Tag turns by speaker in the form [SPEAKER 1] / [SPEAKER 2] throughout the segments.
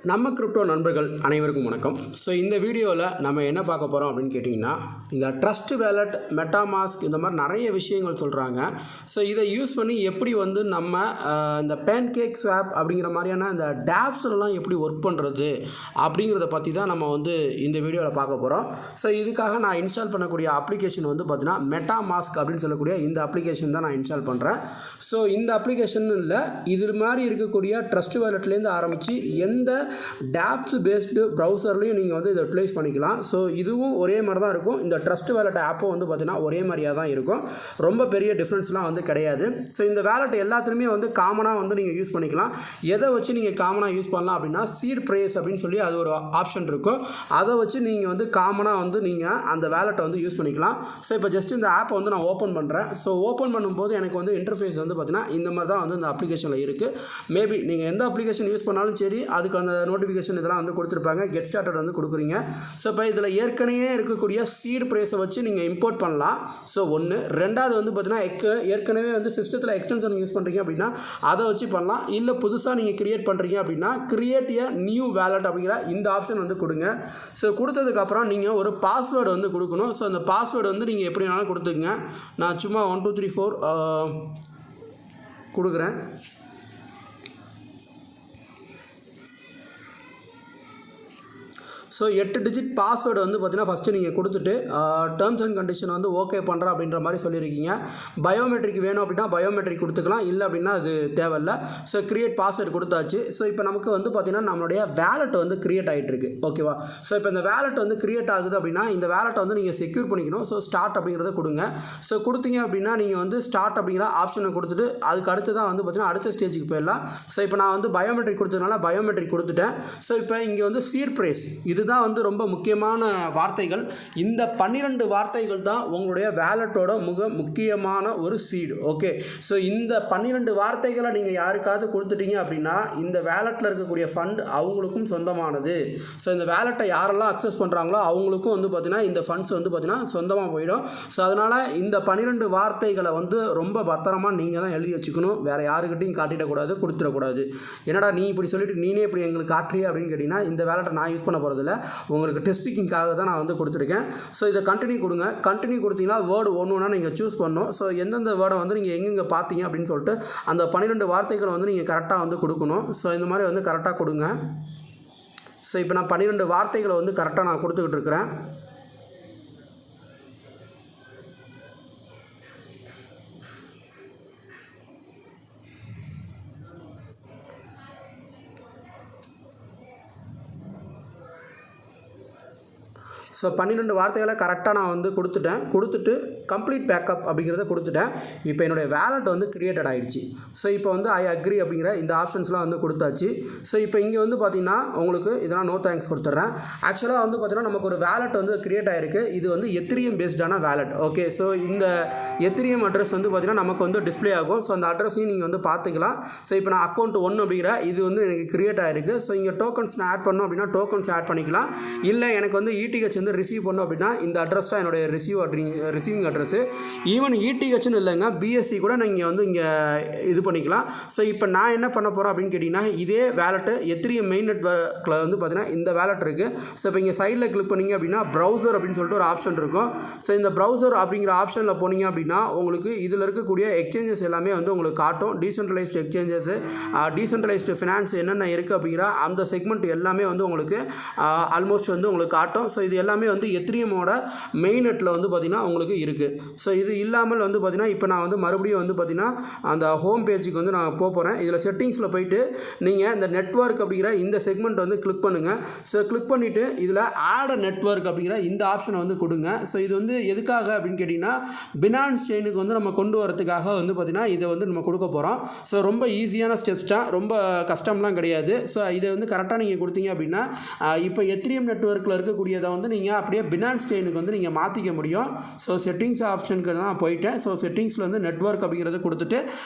[SPEAKER 1] நம்ம கிரிப்டோ நண்பர்கள் அனைவருக்கும் வணக்கம். ஸோ இந்த வீடியோவில் நம்ம என்ன பார்க்க போகிறோம் அப்படின்னு கேட்டிங்கன்னா, இந்த ட்ரஸ்ட் வேலட், மெட்டாமாஸ்க் இந்த மாதிரி நிறைய விஷயங்கள் சொல்கிறாங்க. ஸோ இதை யூஸ் பண்ணி எப்படி வந்து நம்ம இந்த பேன்கேக் ஸ்வாப் அப்படிங்கிற மாதிரியான இந்த டேப்ஸ்லாம் எப்படி ஒர்க் பண்ணுறது அப்படிங்கிறத பற்றி தான் நம்ம வந்து இந்த வீடியோவில் பார்க்க போகிறோம். ஸோ இதுக்காக நான் இன்ஸ்டால் பண்ணக்கூடிய அப்ளிகேஷன் வந்து பார்த்தீங்கன்னா மெட்டாமாஸ்க் அப்படின்னு சொல்லக்கூடிய இந்த அப்ளிகேஷன் தான் நான் இன்ஸ்டால் பண்ணுறேன். ஸோ இந்த அப்ளிகேஷன் இல்லை, இது மாதிரி இருக்கக்கூடிய ட்ரஸ்ட் வேலட்லேருந்து ஆரம்பித்து எந்த டேப்ஸ் பேஸ்டு ப்ரௌசர்லையும் நீங்கள் வந்து இதை யூட்டிலைஸ் பண்ணிக்கலாம். ஸோ இதுவும் ஒரே மாதிரி தான் இருக்கும். இந்த ட்ரஸ்ட் வேலட் ஆப்பும் வந்து பார்த்திங்கன்னா ஒரே மாதிரியாக தான் இருக்கும். ரொம்ப பெரிய டிஃப்ரென்ஸ்லாம் வந்து கிடையாது. ஸோ இந்த வேலட் எல்லாத்துலேயுமே வந்து காமனாக வந்து நீங்கள் யூஸ் பண்ணிக்கலாம். எதை வச்சு நீங்கள் காமனாக யூஸ் பண்ணலாம் அப்படின்னா, சீட் ப்ரைஸ் அப்படின்னு சொல்லி அது ஒரு ஆப்ஷன் இருக்கும். அதை வச்சு நீங்கள் வந்து காமனாக வந்து நீங்கள் அந்த வேலட்டை வந்து யூஸ் பண்ணிக்கலாம். ஸோ இப்போ ஜஸ்ட் இந்த ஆப்பை வந்து நான் ஓப்பன் பண்ணுறேன். ஸோ ஓப்பன் பண்ணும்போது எனக்கு வந்து இன்டர்ஃபேஸ் வந்து பார்த்திங்கன்னா இந்த மாதிரி தான் வந்து இந்த அப்ளிகேஷனில் இருக்குது. மேபி நீங்கள் எந்த அப்ளிகேஷன் யூஸ் பண்ணாலும் சரி, அதுக்கு அந்த நோட்டிஃபிகேஷன் இதெல்லாம் வந்து கொடுத்துருப்பாங்க. கெட் ஸ்டார்டட் வந்து கொடுக்குறீங்க. ஸோ இப்போ இதில் ஏற்கனவே இருக்கக்கூடிய சீட் ப்ரைஸை வச்சு நீங்கள் இம்போர்ட் பண்ணலாம். ஸோ ஒன்று. ரெண்டாவது வந்து பார்த்தீங்கன்னா ஏற்கனவே வந்து சிஸ்டத்தில் எக்ஸ்டென்ஷன் யூஸ் பண்ணுறீங்க அப்படின்னா அதை வச்சு பண்ணலாம். இல்லை புதுசாக நீங்கள் கிரியேட் பண்ணுறீங்க அப்படின்னா கிரியேட் எ நியூ வேலட் அப்படிங்கிற இந்த ஆப்ஷன் வந்து கொடுங்க. ஸோ கொடுத்ததுக்கப்புறம் நீங்கள் ஒரு பாஸ்வேர்டு வந்து கொடுக்கணும். ஸோ அந்த பாஸ்வேர்டு வந்து நீங்கள் எப்படி வேணாலும் கொடுத்துங்க. நான் சும்மா 1 2 3 4 கொடுக்குறேன். ஸோ 8 டிஜிட் பாஸ்வேர்டு வந்து பார்த்தீங்கன்னா ஃபஸ்ட்டு நீங்கள் கொடுத்துட்டு டேர்ம்ஸ் அண்ட் கண்டிஷன் வந்து ஓகே பண்ணுறேன் அப்படின்ற மாதிரி சொல்லியிருக்கீங்க. பயோமெட்ரிக் வேணும் அப்படின்னா பயோமெட்ரிக் கொடுத்துக்கலாம், இல்லை அப்படின்னா அது தேவையில்லை. ஸோ கிரியேட் பாஸ்வேர்டு கொடுத்தாச்சு. ஸோ இப்போ நமக்கு வந்து பார்த்திங்கன்னா நம்மளுடைய வேலட் வந்து கிரியேட் ஆகிட்டு இருக்கு. ஓகேவா? ஸோ இப்போ இந்த வேலட் வந்து கிரியேட் ஆகுது அப்படின்னா இந்த வேலட்டை வந்து நீங்கள் செக்யூர் பண்ணிக்கணும். ஸோ ஸ்டார்ட் அப்படிங்கிறத கொடுங்க. ஸோ கொடுத்தீங்க அப்படின்னா நீங்கள் வந்து ஸ்டார்ட் அப்படிங்கிற ஆப்ஷனை கொடுத்துட்டு அதுக்கு அடுத்து தான் வந்து பார்த்திங்கன்னா அடுத்த ஸ்டேஜுக்கு போயிடலாம். ஸோ இப்போ நான் வந்து பயோமெட்ரிக் கொடுத்ததுனால பயோமெட்ரிக் கொடுத்துட்டேன். ஸோ இப்போ இங்கே வந்து சீட் ப்ரைஸ் இதுதான் வந்து ரொம்ப முக்கியமான வார்த்தைகள். இந்த 12 வார்த்தைகள் தான் உங்களுடைய வேலட்டோட முக்கியமான ஒரு சீடு. ஓகே. ஸோ இந்த 12 வார்த்தைகளை நீங்கள் யாருக்காவது கொடுத்துட்டீங்க அப்படின்னா இந்த வேலட்டில் இருக்கக்கூடிய ஃபண்ட் அவங்களுக்கும் சொந்தமானது. ஸோ இந்த வேலட்டை யாரெல்லாம் அக்சஸ் பண்ணுறாங்களோ அவங்களுக்கும் வந்து பார்த்திங்கன்னா இந்த ஃபண்ட்ஸ் வந்து பார்த்திங்கன்னா சொந்தமாக போயிடும். ஸோ அதனால் இந்த 12 வார்த்தைகளை வந்து ரொம்ப பத்திரமாக நீங்கள் தான் எழுதி வச்சுக்கணும். வேறு யாருக்கிட்டையும் காட்டிடக்கூடாது, கொடுத்துடக்கூடாது. என்னடா நீ இப்படி சொல்லிட்டு நீனே இப்படி எங்களுக்கு காட்டுறிய அப்படின்னு கேட்டிங்கன்னா இந்த வேலட்டை நான் யூஸ் பண்ண போகிறதில்ல, உங்களுக்கு டெஸ்டிங்காக தான் நான் வந்து கொடுத்துருக்கேன். ஸோ இதை கண்டினியூ கொடுங்க. கண்டினியூ கொடுத்தீங்கன்னா வேர்டு ஒன்று நீங்கள் சூஸ் பண்ணணும். ஸோ எந்தெந்த வேர்டை வந்து நீங்கள் எங்கெங்கே பார்த்தீங்க அப்படின்னு சொல்லிட்டு அந்த 12 வார்த்தைகளை வந்து நீங்கள் கரெக்டாக வந்து கொடுக்கணும். ஸோ இந்த மாதிரி வந்து கரெக்டாக கொடுங்க. ஸோ இப்போ நான் 12 வார்த்தைகளை வந்து கரெக்டாக நான் கொடுத்துக்கிட்டு இருக்கிறேன். ஸோ 12 வார்த்தைகளை கரெக்டாக நான் வந்து கொடுத்துட்டு கம்ப்ளீட் பேக்கப் அப்படிங்கிறத கொடுத்துட்டேன். இப்போ என்னுடைய வேலட் வந்து கிரியேட்டட் ஆகிடுச்சு. ஸோ இப்போ வந்து ஐ அக்ரி அப்படிங்கிற இந்த ஆப்ஷன்ஸ்லாம் வந்து கொடுத்தாச்சு. ஸோ இப்போ இங்கே வந்து பார்த்திங்கன்னா உங்களுக்கு இதெல்லாம் நோ தேங்க்ஸ் கொடுத்துட்றேன். ஆக்சுவலாக வந்து பார்த்திங்கன்னா நமக்கு ஒரு வேலட் வந்து கிரியேட் ஆகிருக்கு. இது வந்து எத்திரியம் பேஸ்டான வேலட். ஓகே. ஸோ இந்த எத்திரியம் அட்ரஸ் வந்து பார்த்திங்கன்னா நமக்கு வந்து டிஸ்பிளே ஆகும். ஸோ அந்த அட்ரஸையும் நீங்கள் வந்து பார்த்துக்கலாம். ஸோ இப்போ நான் அக்கௌண்ட் 1 அப்படிங்கிற இது வந்து எனக்கு கிரியேட் ஆகிருக்கு. ஸோ இங்கே டோக்கன்ஸ் நான் ஆட் பண்ணணும் அப்படின்னா டோக்கன்ஸ் ஆட் பண்ணிக்கலாம். இல்லை எனக்கு வந்து ETH வந்து ரிசீவ் பண்ணோம் அப்படின்னா இந்த அட்ரஸ் தான் என்னுடைய ரிசீவிங் அட்ரஸ். ஈவன் ETHன்னு இல்லைங்க, BSC கூட நீங்கள் வந்து இங்கே இது பண்ணிக்கலாம். ஸோ இப்போ நான் என்ன பண்ண போகிறேன் அப்படின்னு கேட்டிங்கன்னா, இதே வேலட்டு எத்திரியம் மெயின் நெட்வொர்க்கில் வந்து பார்த்தீங்கன்னா இந்த வேலட் இருக்குது. ஸோ இப்போ இங்கே சைடில் கிளிக் பண்ணிங்க அப்படின்னா ப்ரௌசர் அப்படின்னு சொல்லிட்டு ஒரு ஆப்ஷன் இருக்கும். ஸோ இந்த ப்ரௌசர் அப்படிங்கிற ஆப்ஷனில் போனீங்க அப்படின்னா உங்களுக்கு இதில் இருக்கக்கூடிய எக்ஸ்சேஞ்சஸ் எல்லாமே வந்து உங்களுக்கு காட்டும். டீசென்ட்ரலைஸ்டு எக்ஸ்சேஞ்சஸ், டீசென்ட்ரலைஸ்டு ஃபினான்ஸ் என்னென்ன இருக்குது அப்படிங்கிற அந்த செக்மெண்ட் எல்லாமே வந்து உங்களுக்கு ஆல்மோஸ்ட் வந்து உங்களுக்கு காட்டும். ஸோ இது எல்லாமே வந்து எத்திரியமோட மெயின் நெட்டில் வந்து பார்த்திங்கன்னா உங்களுக்கு இருக்குது. ஸோ இது இல்லாமல் வந்து பார்த்திங்கன்னா இப்போ நான் வந்து மறுபடியும் வந்து பார்த்திங்கன்னா அந்த ஹோம் பேஜுக்கு வந்து நான் போகிறேன். இதில் செட்டிங்ஸில் போயிட்டு நீங்கள் இந்த நெட்வொர்க் அப்படிங்கிற இந்த செக்மெண்ட் வந்து கிளிக் பண்ணுங்கள். ஸோ கிளிக் பண்ணிவிட்டு இதில் ஆட் நெட்வொர்க் அப்படிங்கிற இந்த ஆப்ஷனை வந்து கொடுங்க. ஸோ இது வந்து எதுக்காக அப்படின்னு கேட்டிங்கன்னா பினான்ஸ் செயினுக்கு வந்து நம்ம கொண்டு வரதுக்காக வந்து பார்த்திங்கன்னா இதை வந்து நம்ம கொடுக்க போகிறோம். ஸோ ரொம்ப ஈஸியான ஸ்டெப்ஸ் தான், ரொம்ப கஷ்டம்லாம் கிடையாது. ஸோ இதை வந்து கரெக்டாக நீங்கள் கொடுத்தீங்க அப்படின்னா இப்போ எத்திரியம் நெட்வொர்க்கில் இருக்கக்கூடியதை வந்து நீங்கள் அப்படியே பினான்ஸ் செயினுக்கு வந்து நீங்கள் மாற்றிக்க முடியும். ஸோ செட்டிங்ஸ் ஆப்ஷனுக்கு நான் போயிட்டேன். ஸோ செட்டிங்ஸில் வந்து நெட்வொர்க் அப்படிங்கிறத கொடுத்துட்டு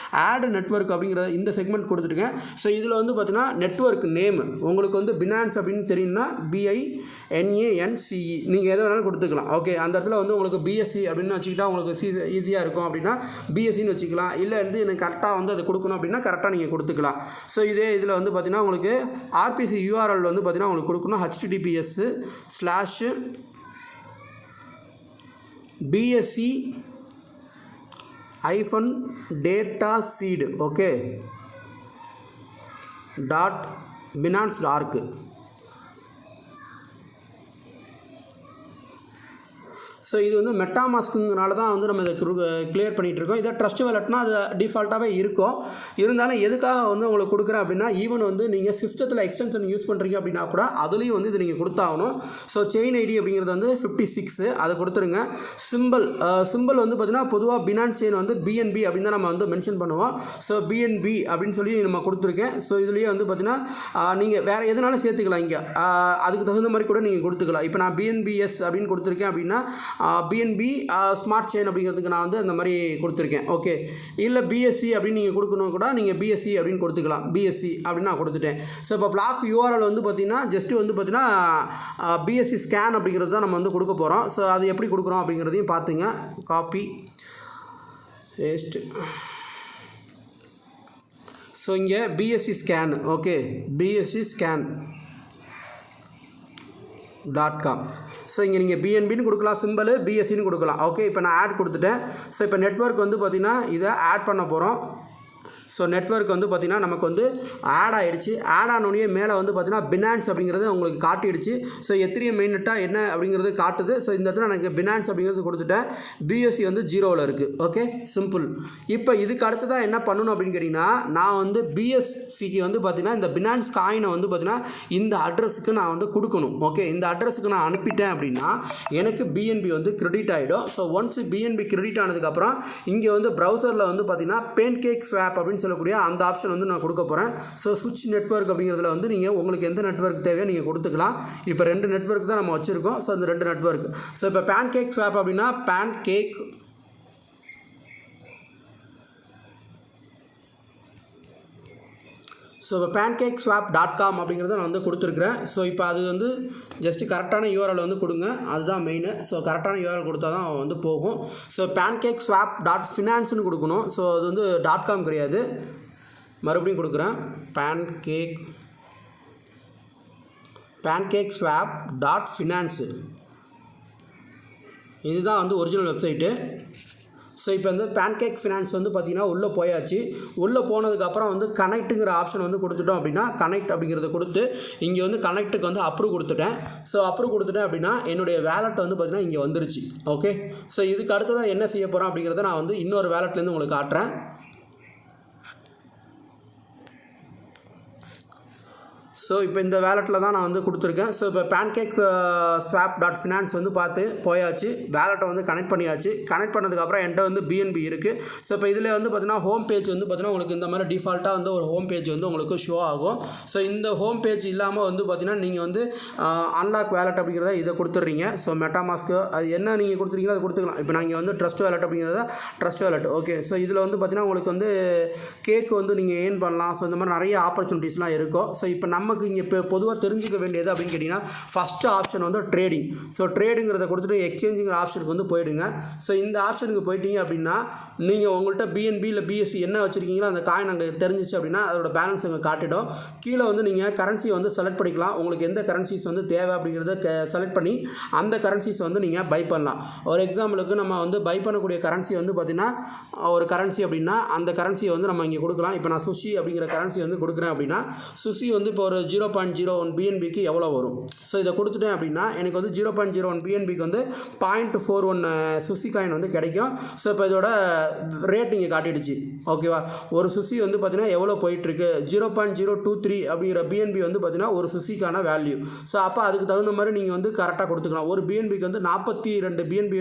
[SPEAKER 1] ஆட் நெட்வொர்க் அப்படிங்கிற இந்த செக்மெண்ட் கொடுத்துருக்கேன். ஸோ இதில் வந்து பார்த்தீங்கன்னா நெட்வொர்க் நேம் உங்களுக்கு வந்து பினான்ஸ் அப்படின்னு தெரியும்னா BINANCE நீங்கள் எதை வேணாலும் கொடுத்துக்கலாம். ஓகே, அந்த இடத்துல வந்து உங்களுக்கு BSC அப்படின்னு வச்சுக்கிட்டா உங்களுக்கு ஈஸியாக இருக்கும் அப்படின்னா BSCன்னு வச்சுக்கலாம். இல்லை வந்து எனக்கு கரெக்டாக வந்து அதை கொடுக்கணும் அப்படின்னா கரெக்டாக நீங்கள் கொடுத்துக்கலாம். ஸோ இதே இதில் வந்து பார்த்தீங்கன்னா உங்களுக்கு RPC URL வந்து பார்த்தீங்கன்னா உங்களுக்கு கொடுக்கணும் https://BSC-dataseed ஓகே .binance.org. ஸோ இது வந்து மெட்டாமாஸ்க்குனால தான் வந்து நம்ம இதை கிளியர் பண்ணிகிட்ருக்கோம். இதை ட்ரஸ்ட் வேலட்னா அது டிஃபால்ட்டாகவே இருக்கும். இருந்தாலும் எதுக்காக வந்து உங்களுக்கு கொடுக்குறேன் அப்படின்னா ஈவன் வந்து நீங்கள் சிஸ்டத்தில் எக்ஸ்டென்ஷன் யூஸ் பண்ணுறீங்க அப்படின்னா கூட அதுலேயும் வந்து இது நீங்கள் கொடுத்தாகணும். ஸோ செயின் ஐடி அப்படிங்கிறது வந்து 56 அதை கொடுத்துருங்க. சிம்பிள் வந்து பார்த்திங்கன்னா பொதுவாக பினான்ஸ் செயின் வந்து BNB அப்படின்னு தான் நம்ம வந்து மென்ஷன் பண்ணுவோம். ஸோ BNB அப்படின்னு சொல்லி நம்ம கொடுத்துருக்கேன். ஸோ இதுலேயே வந்து பார்த்திங்கன்னா நீங்கள் வேறு எதுனாலும் சேர்த்துக்கலாம். இங்கே அதுக்கு தகுந்த மாதிரி கூட நீங்கள் கொடுத்துக்கலாம். இப்போ நான் BNBS அப்படின்னு கொடுத்துருக்கேன் அப்படின்னா BNB ஸ்மார்ட் செயின் அப்படிங்கிறதுக்கு நான் வந்து அந்த மாதிரி கொடுத்துருக்கேன். ஓகே, இல்லை BSC அப்படின்னு நீங்கள் கொடுக்கணும் கூட நீங்கள் BSC அப்படின்னு கொடுத்துக்கலாம். BSC அப்படின்னு நான் கொடுத்துட்டேன். ஸோ இப்போ பிளாக் URL வந்து பார்த்திங்கன்னா ஜஸ்ட்டு வந்து பார்த்திங்கன்னா BSC ஸ்கேன் அப்படிங்கிறது தான் நம்ம வந்து கொடுக்க போகிறோம். ஸோ அது எப்படி கொடுக்குறோம் அப்படிங்கிறதையும் பார்த்துங்க. Copy paste. ஸோ இங்கே BSC scan okay BSC-scan.com. So இங்கே நீங்கள் BNBன்னு கொடுக்கலாம், சிம்பிள் BSCன்னு கொடுக்கலாம். ஓகே, இப்போ நான் ஆட் கொடுத்துட்டேன். ஸோ இப்போ நெட்வொர்க் வந்து பார்த்திங்கன்னா இதை ஆட் பண்ண போகிறோம். ஸோ நெட்வொர்க் வந்து பார்த்திங்கன்னா நமக்கு வந்து ஆட் ஆகிடுச்சு. ஆட் ஆனோடனே மேலே வந்து பார்த்திங்கன்னா பினான்ஸ் அப்படிங்கிறது உங்களுக்கு காட்டிடுச்சு. ஸோ எத்திரியம் மெயின்ட்டாக என்ன அப்படிங்கிறது காட்டுது. ஸோ இந்த இடத்துல எனக்கு பினான்ஸ் அப்படிங்கிறது கொடுத்துட்டேன். BSC வந்து 0ல் இருக்குது. Okay, simple. இப்போ இதுக்கு அடுத்ததாக என்ன பண்ணணும் அப்படின்னு கேட்டிங்கன்னா நான் வந்து BSCக்கு வந்து பார்த்திங்கன்னா இந்த பினான்ஸ் காயினை வந்து பார்த்திங்கன்னா இந்த அட்ரஸுக்கு நான் வந்து கொடுக்கணும். ஓகே, இந்த அட்ரஸுக்கு நான் அனுப்பிட்டேன் அப்படின்னா எனக்கு BNB வந்து கிரெடிட் ஆகிடும். ஸோ ஒன்ஸ் BNB கிரெடிட் ஆனதுக்கப்புறம் இங்கே வந்து ப்ரௌசரில் வந்து பார்த்திங்கன்னா பேன்கேக் ஸ்வாப் அப்படின்னு சொல்லக்கூடிய அந்த ஆப்ஷன் வந்து நான் கொடுக்க போகிறேன். ஸோ சுவிட்ச் நெட்வொர்க் அப்படிங்கிறதுல வந்து நீங்கள் உங்களுக்கு எந்த நெட்வொர்க் தேவையோ நீங்கள் கொடுத்துக்கலாம். இப்போ 2 நெட்வொர்க் தான் நம்ம வச்சுருக்கோம். ஸோ அந்த 2 நெட்வொர்க். ஸோ இப்போ பேன்கேக் ஸ்வாப் அப்படின்னா இப்போ pancakeswap.com அப்படிங்கிறத நான் வந்து கொடுத்துருக்குறேன். ஸோ இப்போ அது வந்து ஜஸ்ட்டு கரெக்டான URL வந்து கொடுங்க, அதுதான் மெயின். ஸோ கரெக்டான URL கொடுத்தா தான் வந்து போகும். ஸோ pancakeswap.financeன்னு கொடுக்கணும். ஸோ அது வந்து .com கிடையாது. மறுபடியும் கொடுக்குறேன். pancakeswap.finance இதுதான் வந்து ஒரிஜினல் வெப்சைட்டு. ஸோ இப்போ வந்து பேன்கேக் ஃபினான்ஸ் வந்து பார்த்திங்கன்னா உள்ளே போயாச்சு. உள்ளே போனதுக்கப்புறம் வந்து கனெக்ட்டுங்கிற ஆப்ஷன் வந்து கொடுத்துட்டோம் அப்படின்னா கனெக்ட் அப்படிங்கிறத கொடுத்து இங்கே வந்து கனெக்ட்டுக்கு வந்து அப்ரூவ் கொடுத்துட்டேன். ஸோ அப்ரூவ் கொடுத்துட்டேன் அப்படின்னா என்னுடைய வேலெட் வந்து பார்த்திங்கன்னா இங்கே வந்துருச்சு. ஓகே, ஸோ இதுக்கு அடுத்ததான் என்ன செய்ய போகிறோம் அப்படிங்கிறத நான் வந்து இன்னொரு வேலெட்லேருந்து உங்களுக்கு காட்டுறேன். ஸோ இப்போ இந்த வேலெட்டில் தான் நான் வந்து கொடுத்துருக்கேன். ஸோ இப்போ pancakeswap.finance வந்து பார்த்து போயாச்சு. வேலெட்டை வந்து கனெக்ட் பண்ணியாச்சு. கனெக்ட் பண்ணதுக்கப்புறம் என்கிட்ட வந்து BNB இருக்குது. ஸோ இப்போ இதில் வந்து பார்த்தீங்கன்னா ஹோம் பேஜ் வந்து பார்த்தீங்கன்னா உங்களுக்கு இந்த மாதிரி டிஃபால்ட்டாக வந்து ஒரு ஹோம் பேஜ் வந்து உங்களுக்கு ஷோ ஆகும். ஸோ இந்த ஹோம் பேஜ் இல்லாமல் வந்து பார்த்தீங்கன்னா நீங்கள் வந்து அன்லாக் வேலெட் அப்படிங்கிறத இதை கொடுத்துட்றீங்க. ஸோ மெட்டாமாஸ்க்கு அது என்ன நீங்கள் கொடுத்துருக்கீங்களோ அதை கொடுத்துக்கலாம். இப்போ நான் இங்கே வந்து ட்ரஸ்ட் வேலெட் அப்படிங்கிறத ட்ரஸ்ட் வேலெட். ஓகே, ஸோ இதில் வந்து பார்த்தீங்கன்னா உங்களுக்கு வந்து கேக் வந்து நீங்கள் ஏர்ன் பண்ணலாம். ஸோ இந்த மாதிரி நிறைய ஆப்பர்ச்சுனிட்டிஸ்லாம் இருக்கும். ஸோ இப்போ நமக்கு இங்கே இப்போ பொதுவாக தெரிஞ்சுக்க வேண்டியது அப்படின்னு கேட்டிங்கன்னா ஃபஸ்ட்டு ஆப்ஷன் வந்து ட்ரேடிங். ஸோ ட்ரேடுங்கிறத கொடுத்துட்டு எக்ஸ்சேஞ்சுங்கிற ஆப்ஷனுக்கு வந்து போயிடுங்க. ஸோ இந்த ஆப்ஷனுக்கு போயிட்டீங்க அப்படின்னா நீங்கள் உங்கள்கிட்ட BNB இல்லை BSC என்ன வச்சுருக்கீங்களோ அந்த காயின் அங்கே தெரிஞ்சிச்சு அப்படின்னா அதோட பேலன்ஸ் அங்கே காட்டிடும். கீழே வந்து நீங்கள் கரன்சியை வந்து செலக்ட் பண்ணிக்கலாம். உங்களுக்கு எந்த கரன்சிஸ் வந்து தேவை அப்படிங்கிறத செலக்ட் பண்ணி அந்த கரன்சிஸ் வந்து நீங்கள் பை பண்ணலாம். ஒரு எக்ஸாம்பிளுக்கு நம்ம வந்து பை பண்ணக்கூடிய கரன்சி வந்து பார்த்திங்கன்னா ஒரு கரன்சி அப்படின்னா அந்த கரன்சியை வந்து நம்ம இங்கே கொடுக்கலாம். இப்போ நான் சுஷி அப்படிங்கிற கரன்சி வந்து கொடுக்குறேன் அப்படின்னா சுஷி வந்து இப்போ ஒரு 0.01 BNBக்கு எவ்வளோ வரும். ஸோ இதை கொடுத்துட்டேன் அப்படின்னா எனக்கு வந்து 0.01 BNBக்கு வந்து 0.41 சுஷி காயின் வந்து கிடைக்கும். ஸோ இப்போ இதோட ரேட் இங்கே காட்டிடுச்சு. ஓகேவா, ஒரு சுஷி வந்து பார்த்திங்கன்னா எவ்வளோ போயிட்டுருக்கு 0.023 அப்படிங்கிற BNB வந்து பார்த்திங்கன்னா ஒரு சுஷிக்கான வேல்யூ. ஸோ அப்போ அதுக்கு தகுந்த மாதிரி நீங்கள் வந்து கரெக்டாக கொடுத்துக்கலாம். ஒரு BNBக்கு வந்து 42 BNB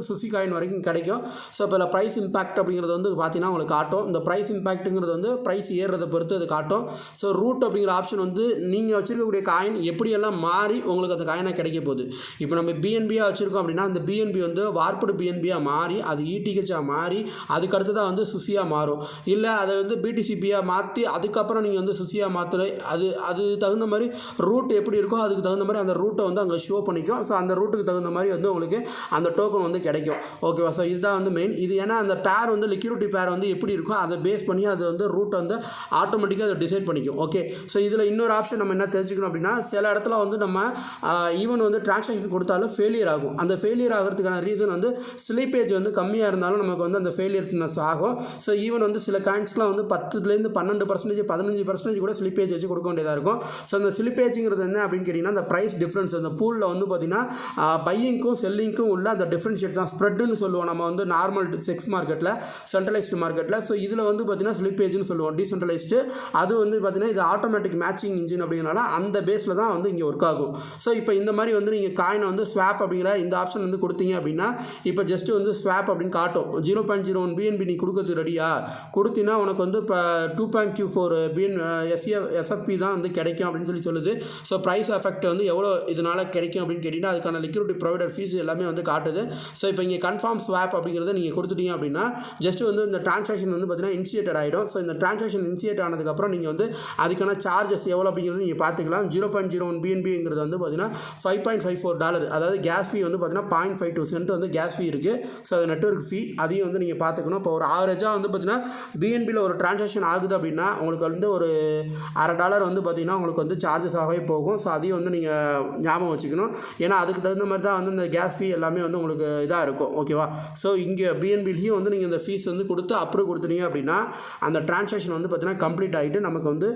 [SPEAKER 1] சுஷி காயின் வரைக்கும் கிடைக்கும். ஸோ இப்போ இல்லை ப்ரைஸ் இம்பேக்ட் அப்படிங்கிறது வந்து பார்த்திங்கன்னா உங்களுக்கு காட்டும். இந்த ப்ரைஸ் இம்பேக்ட்டுங்கிறது வந்து ப்ரைஸ் ஏறுறதை பொறுத்து அது காட்டும். ஸோ ரூட் அப்படிங்கிற ஆப்ஷன் வந்து நீங்கள் வச்சுருக்கக்கூடிய காயின் எப்படியெல்லாம் மாறி உங்களுக்கு அந்த காயினாக கிடைக்க போகுது. இப்போ நம்ம பிஎன்பியாக வச்சுருக்கோம் அப்படின்னா அந்த பிஎன்பி வந்து வார்ப்புடு பிஎன்பியாக மாறி அது இடிஹெச்சாக மாறி அதுக்கடுத்து தான் வந்து சுசியாக மாறும். இல்லை அதை வந்து பிடிசிபியாக மாற்றி அதுக்கப்புறம் நீங்கள் வந்து சுசியாக மாற்றுற அது தகுந்த மாதிரி ரூட் எப்படி இருக்கோ அதுக்கு தகுந்த மாதிரி அந்த ரூட்டை வந்து அங்கே ஷோ பண்ணிக்கும். ஸோ அந்த ரூட்டுக்கு தகுந்த மாதிரி வந்து உங்களுக்கு அந்த டோக்கன் வந்து கிடைக்கும். ஓகேவா? ஸோ இதுதான் வந்து மெயின். இது ஏன்னா அந்த பேர் வந்து லிக்யூரிட்டி பேர் வந்து எப்படி இருக்கோ அதை பேஸ் பண்ணி அது வந்து ரூட்டை வந்து ஆட்டோமேட்டிக்காக அதை டிசைட் பண்ணிக்கும். ஓகே, ஸோ இதில் இன்னொரு ஆப்ஷன் நம்ம என்ன தெரிஞ்சுக்கணும் அப்படின்னா, சில இடத்துல வந்து நம்ம ஈவன் வந்து டிரான்சாக்ஷன் கொடுத்தாலும் ஃபெயிலியர் ஆகும். அந்த ஃபெயிலியர் ஆகிறதுக்கான ரீசன் வந்து ஸ்லிப்பேஜ் வந்து கம்மியாக இருந்தாலும் நமக்கு வந்து அந்த ஃபெயிலியர்ஸ்னஸ் ஆகும். ஸோ ஈவன் வந்து சில காயின்ஸ்லாம் வந்து 10% 12% 15% கூட ஸ்லிப்பேஜ் வச்சு கொடுக்க வேண்டியதாக இருக்கும். ஸோ அந்த ஸ்லிப்பேஜுங்கிறது என்ன அப்படின்னு கேட்டிங்கன்னா, அந்த ப்ரைஸ் டிஃப்ரென்ஸ் அந்த பூலில் வந்து பார்த்திங்கன்னா பையிங்க்கும் செல்லிங்க்கும் உள்ள அந்த டிஃப்ரென்ஷியேட் தான் ஸ்ப்ரெட்டுன்னு சொல்லுவோம் நம்ம வந்து நார்மல் செக்ஸ் மார்க்கெட்டில், சென்ட்ரலைஸ்டு மார்க்கெட்டில். ஸோ இதில் வந்து பார்த்திங்கன்னா ஸ்லிப்பேஜ்னு சொல்லுவோம், டீசென்ட்ரலைஸ்டு. அது வந்து பார்த்திங்கன்னா இது ஆட்டோமேட்டிக் மேட்சிங் இன்ஜின் அப்படிங்கிறனால அந்த பேஸில் தான் வந்து இங்கே ஒர்க் ஆகும். ஸோ இப்போ இந்த மாதிரி வந்து நீங்கள் காயினை வந்து ஸ்வாப் அப்படிங்கிற இந்த ஆப்ஷன் வந்து கொடுத்தீங்க அப்படின்னா இப்போ ஜஸ்ட்டு வந்து ஸ்வாப் அப்படின்னு காட்டும். 0.01 பிஎன்பி நீ கொடுக்கறது ரெடியா கொடுத்தீங்கன்னா உனக்கு வந்து இப்போ 2.24 எஸ்எஃப்பி தான் வந்து கிடைக்கும் அப்படின்னு சொல்லுது. ஸோ ப்ரைஸ் எஃபெக்ட் வந்து எவ்வளோ இதனால் கிடைக்கும் அப்படின்னு கேட்டிங்கன்னா அதுக்கான லிக்விடிட்டி ப்ரொவைடர் ஃபீஸ் எல்லாமே வந்து காட்டுது. ஸோ இப்போ இங்கே கன்ஃபார்ம் ஸ்வாப் அப்படிங்கிறத நீங்கள் கொடுத்துட்டீங்க அப்படின்னா ஜஸ்ட் வந்து இந்த டிரான்சாக்ஷன் வந்து பார்த்தீங்கன்னா இனிஷியேட்டட் ஆகிடும். ஸோ இந்த டிரான்சாக்ஷன் இனிஷியேட் ஆனதுக்கப்புறம் நீங்கள் வந்து அதுக்கான சார்ஜஸ் எவ்வளோ அப்படிங்கிறது நீங்கள் பார்த்துக்கலாம். 0.01 பிஎன்பிங்கிறது வந்து பார்த்தீங்கன்னா $5.54, அதாவது கேஸ் ஃபீ வந்து பார்த்தீங்கன்னா 0.52 சென்ட் வந்து கேஸ் ஃபீ இருக்குது. ஸோ அது நெட்வொர்க் ஃபீ அதையும் வந்து நீங்கள் பார்த்துக்கணும். இப்போ ஒரு ஆவரேஜாக வந்து பார்த்தீங்கன்னா பிஎன்பியில் ஒரு டிரான்சாக்ஷன் ஆகுது அப்படின்னா உங்களுக்கு வந்து ஒரு $1.5 வந்து பார்த்தீங்கன்னா உங்களுக்கு வந்து சார்ஜஸ் ஆகவே போகும். ஸோ அதையும் வந்து நீங்கள் ஞாபகம் வச்சுக்கணும். ஏன்னா அதுக்கு தகுந்த மாதிரி தான் வந்து இந்த கேஸ் ஃபீ எல்லாமே வந்து உங்களுக்கு இதாக இருக்கும். ஓகேவா? ஸோ இங்கே பிஎன்பிலையும் வந்து நீங்கள் இந்த ஃபீஸ் வந்து கொடுத்து அப்ரூவ் கொடுத்துட்டீங்க அப்படின்னா அந்த டிரான்சாக்ஷன் வந்து பார்த்தீங்கன்னா கம்ப்ளீட் ஆகிட்டு நமக்கு வந்து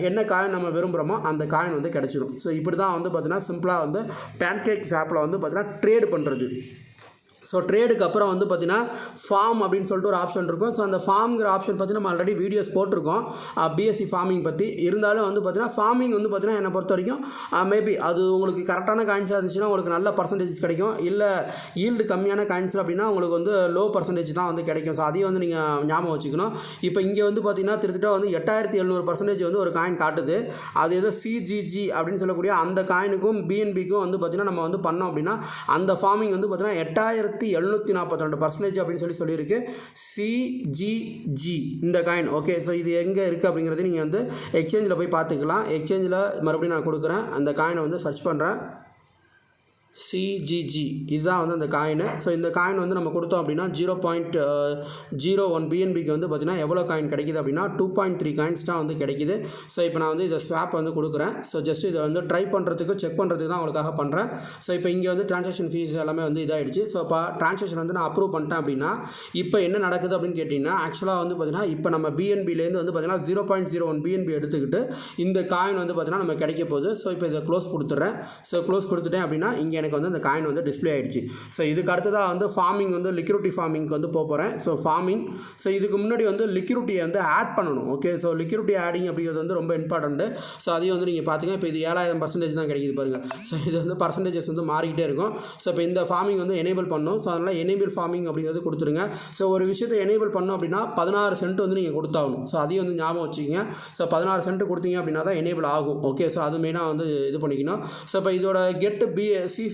[SPEAKER 1] என்ன காயின் நம்ம விரும்புகிறோமோ அந்த காயின் வந்து கிடச்சிடும். ஸோ இப்படி தான் வந்து பார்த்தீங்கன்னா சிம்பிளாக வந்து பேன்கேக்ஸ் ஆப்பில் வந்து பார்த்தீங்கன்னா ட்ரேட் பண்ணுறது. ஸோ ட்ரேடுக்கு அப்புறம் வந்து பார்த்திங்கன்னா ஃபார்ம் அப்படின்னு சொல்லிட்டு ஒரு ஆப்ஷன் இருக்கும். ஸோ அந்த ஃபார்ம்ங்கிற ஆப்ஷன் பார்த்திங்கன்னா நம்ம ஆல்ரெடி வீடியோஸ் போட்டிருக்கோம் பிஎஸ்சி ஃபார்மிங் பற்றி. இருந்தாலும் வந்து பார்த்திங்கன்னா ஃபார்மிங் வந்து பார்த்திங்கன்னா என்னை பொறுத்த வரைக்கும் மேபி அது உங்களுக்கு கரெக்டான காயின்ஸாக இருந்துச்சுன்னா உங்களுக்கு நல்ல பர்சன்டேஜ் கிடைக்கும். இல்லை ஈல்டு கம்மியான காயின்ஸ் அப்படின்னா உங்களுக்கு வந்து லோ பர்சன்டேஜ் தான் வந்து கிடைக்கும். ஸோ அதையும் வந்து நீங்கள் ஞாபகம் வச்சுக்கணும். இப்போ இங்கே வந்து பார்த்திங்கன்னா திருத்திட்ட வந்து 8700% வந்து ஒரு காயின் காட்டுது. அது ஏதோ சிஜிஜி அப்படின்னு சொல்லக்கூடிய அந்த காயினுக்கும் பிஎன்பிக்கும் வந்து பார்த்திங்கன்னா நம்ம வந்து பண்ணோம் அப்படின்னா அந்த ஃபார்மிங் வந்து பார்த்திங்கன்னா 8742% அப்படின்னு சொல்லியிருக்கு சிஜிஜி இந்த காயின். ஓகே, ஸோ இது எங்கே இருக்குது அப்படிங்கிறது நீங்கள் வந்து எக்ஸ்சேஞ்சில் போய் பார்த்துக்கலாம். எக்ஸ்சேஞ்சில் மறுபடியும் நான் கொடுக்குறேன். அந்த காயினை வந்து சர்ச் பண்ணுறேன். சிஜிஜி இதுதான் வந்து அந்த காயின். ஸோ இந்த காயின் வந்து நம்ம கொடுத்தோம் அப்படின்னா 0.01 பிஎன்பிக்கு வந்து பார்த்திங்கன்னா எவ்வளோ காயின் கிடைக்கிது அப்படின்னா 2.3 காயின்ஸ் தான் வந்து கிடைக்கிது. ஸோ இப்போ நான் வந்து இதை ஸ்வாப் வந்து கொடுக்குறேன். ஸோ ஜஸ்ட் இதை வந்து ட்ரை பண்ணுறதுக்கு செக் பண்ணுறதுக்கு தான் உங்களுக்காக பண்ணுறேன். ஸோ இப்போ இங்கே வந்து டிரான்சாக்ஷன் ஃபீஸ் எல்லாமே வந்து இதாகிடுச்சு. ஸோ இப்போ டிரான்சாக்ஷன் வந்து நான் அப்ரூவ் பண்ணிட்டேன் அப்படின்னா இப்போ என்ன நடக்குது அப்படின்னு கேட்டிங்கன்னா ஆக்சுவலாக வந்து பார்த்திங்கன்னா இப்போ நம்ம பிஎன்பிலேருந்து வந்து பார்த்திங்கன்னா 0.01 பிஎன்பி எடுத்துக்கிட்டு இந்த காயின் வந்து பார்த்திங்கன்னா நம்ம கிடைக்க போகுது. ஸோ இப்போ இதை க்ளோஸ் கொடுத்துட்றேன். ஸோ க்ளோஸ் கொடுத்துட்டேன் அப்படின்னா இங்கே எனக்கு வந்து அந்த காயின் வந்து டிஸ்பிளே ஆகிடுச்சு. ஸோ இதுக்கு அடுத்ததாக வந்து ஃபார்மிங் வந்து லிக்விடிட்டி ஃபார்மிங்க்கு வந்து போகிறேன். ஸோ ஃபார்மிங் ஸோ இதுக்கு முன்னாடி வந்து லிக்விடிட்டியை வந்து ஆட் பண்ணணும். ஓகே, ஸோ லிக்விடிட்டி ஆடிங் அப்படிங்கிறது வந்து ரொம்ப இம்பார்ட்டண்ட்டு. ஸோ அதையும் வந்து நீங்கள் பார்த்துங்க. இப்போ இது 7000% தான் கிடைக்குது பாருங்கள். ஸோ இது வந்து பர்சன்டேஜஸ் வந்து மாறிக்கிட்டே இருக்கும். ஸோ இப்போ இந்த ஃபார்மிங் வந்து எனேபிள் பண்ணணும். ஸோ அதனால் எனேபிள் ஃபார்மிங் அப்படிங்கிறது கொடுத்துருங்க. ஸோ ஒரு விஷயத்தை எனேபிள் பண்ணணும் அப்படின்னா 16 சென்ட் வந்து நீங்கள் கொடுத்தாகணும். ஸோ அதையும் வந்து ஞாபகம் வச்சுக்கோங்க. ஸோ 16 சென்ட் கொடுத்தீங்க அப்படின்னா தான் எனேபிள் ஆகும். ஓகே, ஸோ அது மெயினாக வந்து இது பண்ணிக்கணும். ஸோ இப்போ இதோட get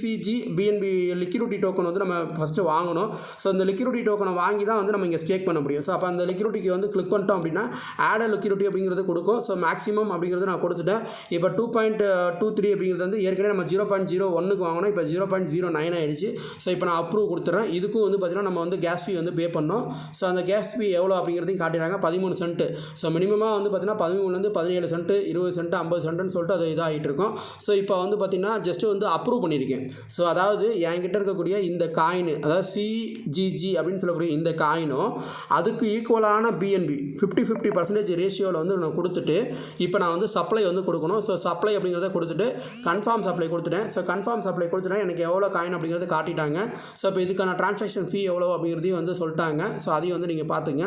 [SPEAKER 1] CCG BNB liquidity token வந்து நம்ம ஃபஸ்ட்டு வாங்கணும். ஸோ இந்த லிக்விடிட்டி டோக்கனை வாங்கி தான் வந்து நம்ம இங்கே ஸ்டேக் பண்ண முடியும். ஸோ அப்போ அந்த லிக்விடிட்டிக்கு வந்து கிளிக் பண்ணிட்டோம் அப்படின்னா ஆட் லிக்விடிட்டி அப்படிங்கிறது கொடுக்கும். ஸோ மேக்ஸிமம் அப்படிங்கிறது நான் கொடுத்துட்டேன். இப்போ 2.23 அப்படிங்கிறது வந்து ஏற்கனவே நம்ம 0.01க்கு வாங்கணும். இப்போ 0.09 ஆகிடுச்சு. ஸோ இப்போ நான் அப்ரூவ் கொடுத்துட்றேன். இதுக்கும் வந்து பார்த்திங்கன்னா நம்ம வந்து கேஸ் ஃபீ வந்து பே பண்ணோம். ஸோ அந்த கேஸ் ஃபீ எவ்வளோ அப்படிங்கிறதையும் காட்டிடுறாங்க 13 சென்ட். ஸோ மினிமமாக வந்து பார்த்திங்கன்னா 13 17 சென்ட் 20 சென்ட் 50 சென்ட்னு சொல்லிட்டு அது இதாகிட்டு இருக்கும். ஸோ இப்போ வந்து பார்த்திங்கன்னா ஜஸ்ட்டு வந்து அப்ரூவ் பண்ணியிருக்கேன். ஸோ அதாவது என்கிட்ட இருக்கக்கூடிய இந்த காயின் அதாவது சிஜிஜி அப்படின்னு சொல்லக்கூடிய இந்த காயினும் அதுக்கு ஈக்குவலான பிஎன்பி 50-50% ரேஷியோவில் வந்து நான் கொடுத்துட்டு இப்போ நான் வந்து சப்ளை வந்து கொடுக்கணும். ஸோ சப்ளை அப்படிங்கிறத கொடுத்துட்டு கன்ஃபார்ம் சப்ளை கொடுத்துட்டேன். ஸோ கன்ஃபார்ம் சப்ளை கொடுத்துட்டேன். எனக்கு எவ்வளோ காயின் அப்படிங்கிறது காட்டிட்டாங்க. ஸோ இப்போ இதுக்கான டிரான்சாக்ஷன் ஃபீ எவ்வளோ அப்படிங்கிறதையும் வந்து சொல்லிட்டாங்க. ஸோ அதையும் வந்து நீங்கள் பார்த்துங்க.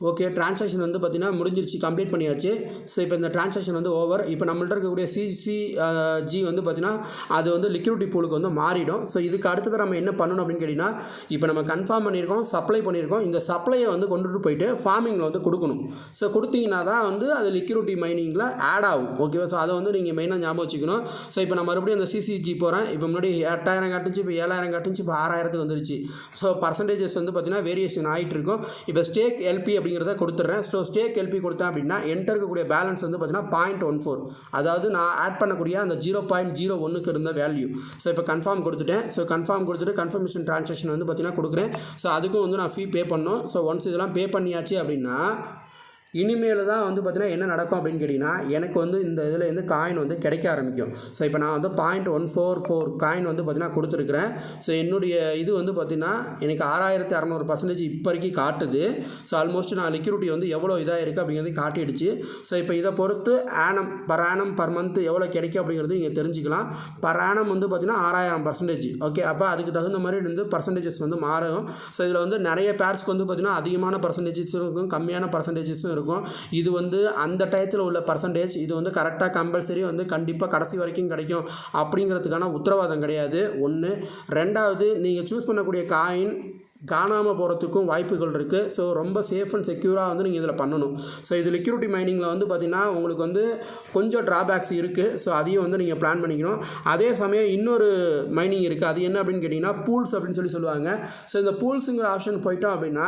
[SPEAKER 1] ஓகே, டிரான்சாக்ஷன் வந்து பார்த்திங்கன்னா முடிஞ்சிருச்சு, கம்ப்ளீட் பண்ணியாச்சு. ஸோ இப்போ இந்த டிரான்சாக்ஷன் வந்து ஓவர். இப்போ நம்மள்ட்ட இருக்கக்கூடிய சிசிஜி வந்து பார்த்திங்கன்னா அது வந்து லிக்விடிட்டி பூலுக்கு வந்து மாறிடும். ஸோ இதுக்கு அடுத்தது நம்ம என்ன பண்ணணும் அப்படின்னு கேட்டிங்கன்னா, இப்போ நம்ம கன்ஃபார்ம் பண்ணியிருக்கோம், சப்ளை பண்ணியிருக்கோம். இந்த சப்ளையை வந்து கொண்டுட்டு போயிட்டு ஃபார்மிங்கில் வந்து கொடுக்கணும். ஸோ கொடுத்தீங்கன்னா தான் வந்து அது லிக்விடிட்டி மைனிங்கில் ஆட் ஆகும். ஓகேவா? ஸோ அதை வந்து நீங்கள் மெயினாக ஞாபகம் வச்சுக்கணும். ஸோ இப்போ நான் மறுபடியும் அந்த சிசிஜி போகிறேன். இப்போ முன்னாடி 8000 காட்டுச்சு, இப்போ 7000 காட்டுச்சு, இப்போ 6000க்கு வந்துருச்சு. ஸோ பர்சன்டேஜஸ் வந்து பார்த்திங்கன்னா வேரியேஷன் ஆகிட்டு இருக்கும். இப்போ ஸ்டேக் எல்பி அப்படிங்கிறத கொடுத்துட்றேன். ஸோ ஸ்டேக் எல்பி கொடுத்தேன் அப்படின்னா என்கிட்ட இருக்கக்கூடிய பேலன்ஸ் வந்து பார்த்தீங்கன்னா 0.14, அதாவது நான் ஆட் பண்ணக்கூடிய அந்த 0.01க்கு இருந்த வேல்யூ. ஸோ இப்போ கன்ஃபார்ம் கொடுத்துட்டேன். ஸோ கன்ஃபார்ம் கொடுத்துட்டு கன்ஃபர்மேஷன் ட்ரான்சாக்ஷன் வந்து பார்த்தீங்கன்னா கொடுக்குறேன். ஸோ அதுக்கும் வந்து நான் ஃபீ பே பண்ணணும். ஸோ ஒன்ஸ் இதெல்லாம் பே பண்ணியாச்சு அப்படின்னா இனிமேல் தான் வந்து பார்த்திங்கன்னா என்ன நடக்கும் அப்படின்னு கேட்டிங்கன்னா, எனக்கு வந்து இந்த இதில் வந்து காயின் வந்து கிடைக்க ஆரம்பிக்கும். ஸோ இப்போ நான் வந்து 0.144 காயின் வந்து பார்த்திங்கன்னா கொடுத்துருக்குறேன். ஸோ என்னுடைய இது வந்து பார்த்திங்கன்னா எனக்கு 6600% இப்போ வரைக்கும் காட்டுது. ஸோ ஆல்மோஸ்ட் நான் லிக்விடிட்டி வந்து எவ்வளோ இதாக இருக்குது அப்படிங்கிறது காட்டிடுச்சு. ஸோ இப்போ இதை பொறுத்து ஆனம் பர் மந்த் எவ்வளோ கிடைக்கும் அப்படிங்கிறது நீங்கள் தெரிஞ்சுக்கலாம். பர் ஆனம் வந்து பார்த்திங்கன்னா 6000%. ஓகே, அப்போ அதுக்கு தகுந்த மாதிரி வந்து பர்சன்டேஜஸ் வந்து மாறும். ஸோ இதில் வந்து நிறைய பேர்ஸ்க்கு வந்து பார்த்திங்கன்னா அதிகமான பர்சன்டேஜஸும் இருக்கும், கம்மியான பர்சன்டேஜஸும் இருக்கும். இது வந்து அந்த டயத்தில் உள்ள பர்சன்டேஜ், இது வந்து கரெக்டாக கம்பல்சரி வந்து கண்டிப்பாக கடைசி வரைக்கும் கிடைக்கும் அப்படிங்கிறதுக்கான உத்தரவாதம் கிடையாது. ஒன்று. ரெண்டாவது, நீங்கள் சூஸ் பண்ணக்கூடிய காயின் காணாமல் போகிறதுக்கும் வாய்ப்புகள் இருக்குது. ஸோ ரொம்ப சேஃப் அண்ட் செக்யூராக வந்து நீங்கள் இதில் பண்ணணும். ஸோ இது லிக்விடிட்டி மைனிங்கில் வந்து பார்த்திங்கன்னா உங்களுக்கு வந்து கொஞ்சம் ட்ராபேக்ஸ் இருக்குது. ஸோ அதையும் வந்து நீங்கள் பிளான் பண்ணிக்கணும். அதே சமயம் இன்னொரு மைனிங் இருக்குது. அது என்ன அப்படின்னு கேட்டிங்கன்னா பூல்ஸ் அப்படின்னு சொல்லுவாங்க. ஸோ இந்த பூல்ஸுங்கிற ஆப்ஷன் போயிட்டோம் அப்படின்னா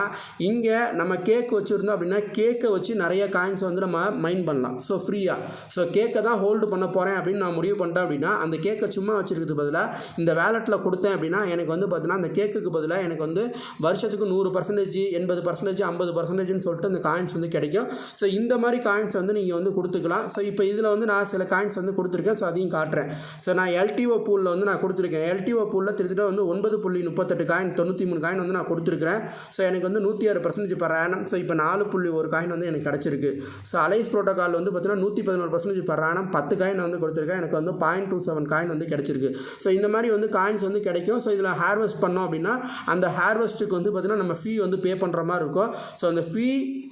[SPEAKER 1] இங்கே நம்ம கேக் வச்சுருந்தோம் அப்படின்னா கேக்கை வச்சு நிறைய காயின்ஸ் வந்து நம்ம மைன் பண்ணலாம். ஸோ ஃப்ரீயாக. ஸோ கேக்கை தான் ஹோல்டு பண்ண போகிறேன் அப்படின்னு நான் முடிவு பண்ணிட்டேன் அப்படின்னா அந்த கேக்கை சும்மா வச்சுருக்கிறது பதிலாக இந்த வேலெட்டில் கொடுத்தேன் அப்படின்னா எனக்கு வந்து பார்த்திங்கன்னா அந்த கேக்குக்கு பதிலாக எனக்கு வந்து வருஷத்துக்கு 100%, 80%, 50%ன்னு சொல்லிட்டு அந்த காயின்ஸ் வந்து கிடைக்கும். ஸோ இந்த மாதிரி காயின்ஸ் வந்து நீங்கள் வந்து கொடுத்துக்கலாம். ஸோ இப்போ இதில் வந்து நான் சில காயின்ஸ் வந்து கொடுத்துருக்கேன். ஸோ அதையும் காட்டுறேன். ஸோ நான் எல்டிஓ பூலில் வந்து நான் கொடுத்துருக்கேன். எல்டிஓ பூலில் திருத்திட்ட வந்து 9.38 காயின், 93 காயின் வந்து நான் கொடுத்துருக்கிறேன். ஸோ எனக்கு வந்து 106% பர் ஆனம். ஸோ இப்போ 4.1 காயின் வந்து எனக்கு கிடச்சிருக்கு. ஸோ அலைஸ் ப்ரோட்டோகால் வந்து பார்த்தீங்கன்னா 111% பர் ஆனம் 10 காயின் வந்து கொடுத்துருக்கேன். எனக்கு வந்து 0.27 காயின் வந்து கிடச்சிருக்கு. ஸோ இந்த மாதிரி வந்து காயின்ஸ் வந்து கிடைக்கும். ஸோ இதில் ஹார்வெஸ்ட் பண்ணோம் அப்படின்னா அந்த ஹார்வெஸ்ட்டுக்கு வந்து பார்த்தீங்கன்னா நம்ம ஃபீ வந்து பே பண்ணுற மாதிரி இருக்கும். ஸோ அந்த ஃபீ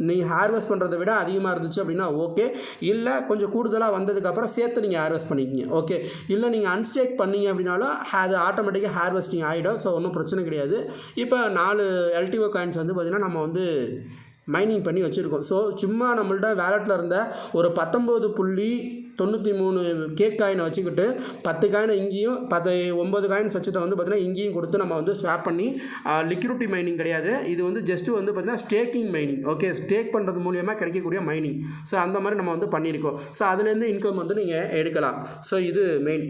[SPEAKER 1] நீங்கள் ஹார்வெஸ்ட் பண்ணுறதை விட அதிகமாக இருந்துச்சு அப்படின்னா ஓகே, இல்லை கொஞ்சம் கூடுதலாக வந்ததுக்கப்புறம் சேர்த்து நீங்கள் ஹார்வெஸ்ட் பண்ணிக்கிங்க. ஓகே, இல்லை நீங்கள் அன்ஸ்டேக் பண்ணிங்க அப்படின்னாலும் அது ஆட்டோமேட்டிக்காக ஹார்வெஸ்டிங் ஆகிடும். ஸோ ஒன்றும் பிரச்சனை கிடையாது. இப்போ 4 எல்டிஓ காயின்ஸ் வந்து பார்த்திங்கன்னா நம்ம வந்து மைனிங் பண்ணி வச்சுருக்கோம். ஸோ சும்மா நம்மள்ட்ட வேலெட்டில் இருந்த ஒரு 19.93 கேக் காயினை வச்சுக்கிட்டு 10 காயினை இங்கேயும் 9 காயின்ஸ் வச்சதை வந்து பார்த்திங்கன்னா இங்கேயும் கொடுத்து நம்ம வந்து ஸ்வாப் பண்ணி லிக்விடிட்டி மைனிங் கிடையாது. இது வந்து ஜஸ்ட்டு வந்து பார்த்திங்கன்னா ஸ்டேக்கிங் மைனிங். ஓகே, ஸ்டேக் பண்ணுறது மூலியமாக கிடைக்கக்கூடிய மைனிங். ஸோ அந்த மாதிரி நம்ம வந்து பண்ணியிருக்கோம். ஸோ அதுலேருந்து இன்கம் வந்து நீங்கள் எடுக்கலாம். ஸோ இது மெயின்.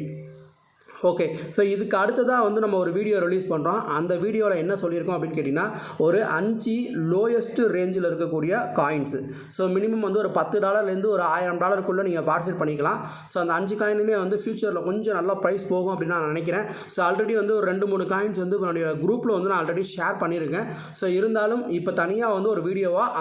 [SPEAKER 1] ஓகே, ஸோ இதுக்கு அடுத்ததாக வந்து நம்ம ஒரு வீடியோ ரிலீஸ் பண்ணுறோம். அந்த வீடியோவில் என்ன சொல்லியிருக்கோம் அப்படின்னு கேட்டிங்கன்னா ஒரு 5 லோயஸ்ட் ரேஞ்சில் இருக்கக்கூடிய காயின்ஸு. ஸோ மினிமம் வந்து ஒரு $10 ஒரு $1000 நீங்கள் பார்ட்டிசிபேட் பண்ணிக்கலாம். ஸோ அந்த 5 காயினுமே வந்து ஃபியூச்சரில் கொஞ்சம் நல்லா ப்ரைஸ் போகும் அப்படின்னு நான் நினைக்கிறேன். ஸோ ஆல்ரெடி வந்து ஒரு 2-3 காயின்ஸ் வந்து என்னுடைய குரூப்பில் வந்து நான் ஆல்ரெடி ஷேர் பண்ணியிருக்கேன். ஸோ இருந்தாலும் இப்போ தனியாக வந்து ஒரு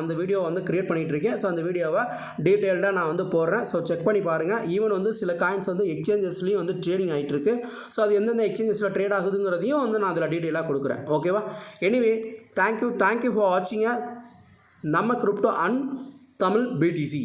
[SPEAKER 1] அந்த வீடியோவை வந்து க்ரியேட் பண்ணிகிட்டு இருக்கேன். ஸோ அந்த வீடியோவை டீட்டெயில்டாக நான் வந்து போடுறேன். ஸோ செக் பண்ணி பாருங்கள். ஈவன் வந்து சில காயின்ஸ் வந்து எக்ஸ்சேஞ்சஸ்லேயும் வந்து ட்ரேடிங் ஆகிட்டு இருக்கு. ஸோ அது எந்தெந்த எக்ஸ்சேஞ்சஸில் ட்ரேட் ஆகுதுங்கிறதையும் வந்து நான் அதில் டீட்டெயிலாக கொடுக்குறேன். ஓகேவா? எனிவே, தேங்க்யூ ஃபார் வாட்சிங்க நம்ம கிரிப்டோ அண்ட் தமிழ் பிடிசி.